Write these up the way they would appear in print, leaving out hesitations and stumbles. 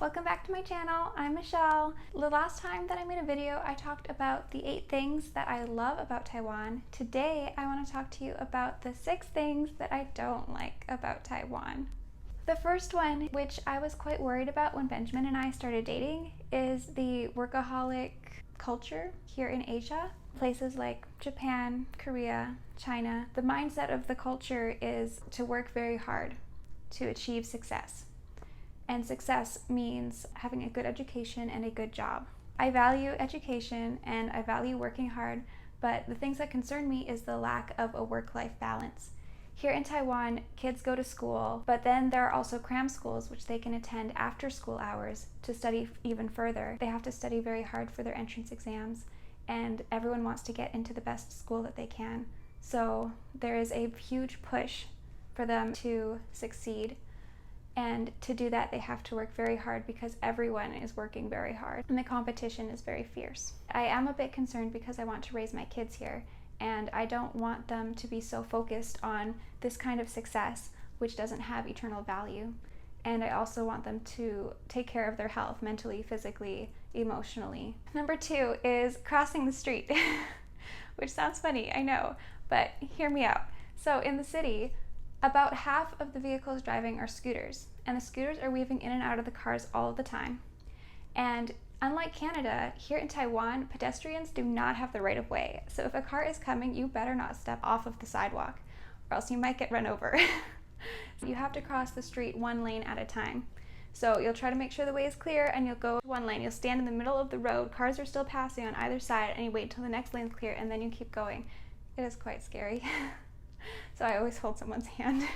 Welcome back to my channel. I'm Michelle. The last time that I made a video, I talked about the 8 things that I love about Taiwan. Today, I want to talk to you about the 6 things that I don't like about Taiwan. The first one, which I was quite worried about when Benjamin and I started dating, is the workaholic culture here in Asia. Places like Japan, Korea, China. The mindset of the culture is to work very hard to achieve success. And success means having a good education and a good job. I value education and I value working hard, but the things that concern me is the lack of a work-life balance. Here in Taiwan, kids go to school, but then there are also cram schools which they can attend after school hours to study even further. They have to study very hard for their entrance exams, and everyone wants to get into the best school that they can. So there is a huge push for them to succeed. And to do that, they have to work very hard because everyone is working very hard and the competition is very fierce. I am a bit concerned because I want to raise my kids here and I don't want them to be so focused on this kind of success which doesn't have eternal value. And I also want them to take care of their health mentally, physically, emotionally. Number 2 is crossing the street, which sounds funny, I know, but hear me out. So in the city, about half of the vehicles driving are scooters, and the scooters are weaving in and out of the cars all the time. And unlike Canada, here in Taiwan, pedestrians do not have the right of way. So if a car is coming, you better not step off of the sidewalk, or else you might get run over. You have to cross the street one lane at a time. So you'll try to make sure the way is clear and you'll go one lane. You'll stand in the middle of the road, cars are still passing on either side, and you wait until the next lane's clear and then you keep going. It is quite scary. So I always hold someone's hand.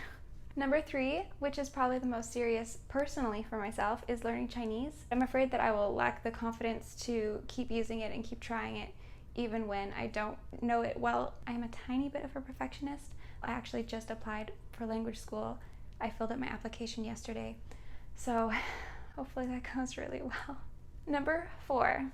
Number 3, which is probably the most serious personally for myself, is learning Chinese. I'm afraid that I will lack the confidence to keep using it and keep trying it even when I don't know it well. I'm a tiny bit of a perfectionist. I actually just applied for language school. I filled out my application yesterday. So hopefully that goes really well. Number 4,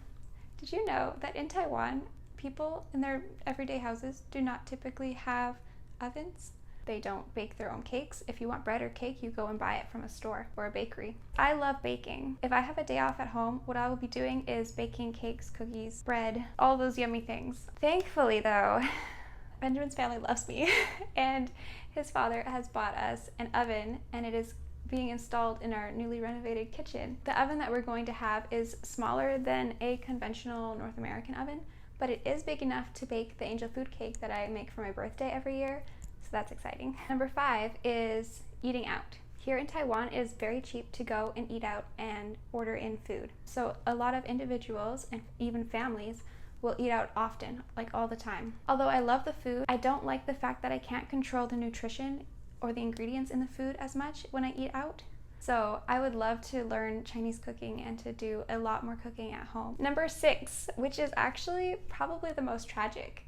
did you know that in Taiwan, people in their everyday houses do not typically have ovens? They don't bake their own cakes. If you want bread or cake, you go and buy it from a store or a bakery. I love baking. If I have a day off at home, what I will be doing is baking cakes, cookies, bread, all those yummy things. Thankfully though, Benjamin's family loves me and his father has bought us an oven and it is being installed in our newly renovated kitchen. The oven that we're going to have is smaller than a conventional North American oven, but it is big enough to bake the angel food cake that I make for my birthday every year, so that's exciting. Number 5 is eating out. Here in Taiwan, it is very cheap to go and eat out and order in food. So a lot of individuals and even families will eat out often, like all the time. Although I love the food, I don't like the fact that I can't control the nutrition or the ingredients in the food as much when I eat out. So I would love to learn Chinese cooking and to do a lot more cooking at home. Number 6, which is actually probably the most tragic,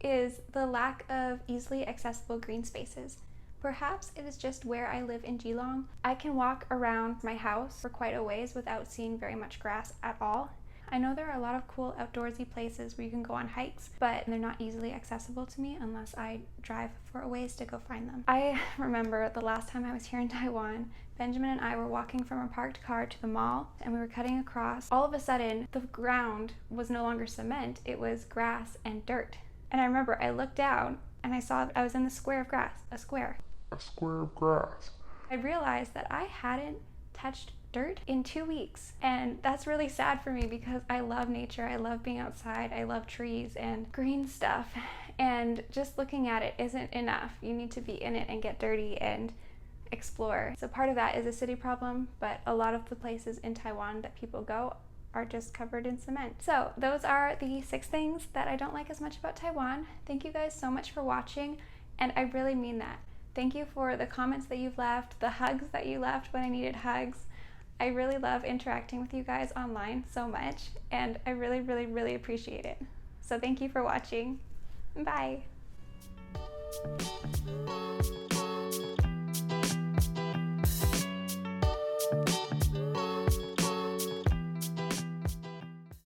is the lack of easily accessible green spaces. Perhaps it is just where I live in Geelong. I can walk around my house for quite a ways without seeing very much grass at all. I know there are a lot of cool outdoorsy places where you can go on hikes, but they're not easily accessible to me unless I drive for a ways to go find them. I remember the last time I was here in Taiwan, Benjamin and I were walking from our parked car to the mall and we were cutting across. All of a sudden, the ground was no longer cement, it was grass and dirt. And I remember I looked down and I saw I was in the square of grass, a square of grass. I realized that I hadn't touched dirt in 2 weeks, and that's really sad for me because I love nature, I love being outside, I love trees and green stuff, and just looking at it isn't enough. You need to be in it and get dirty and explore. So part of that is a city problem, but a lot of the places in Taiwan that people go are just covered in cement. So those are the 6 things that I don't like as much about Taiwan. Thank you guys so much for watching, and I really mean that. Thank you for the comments that you've left, the hugs that you left when I needed hugs. I really love interacting with you guys online so much, and I really, really, really appreciate it. So thank you for watching. Bye.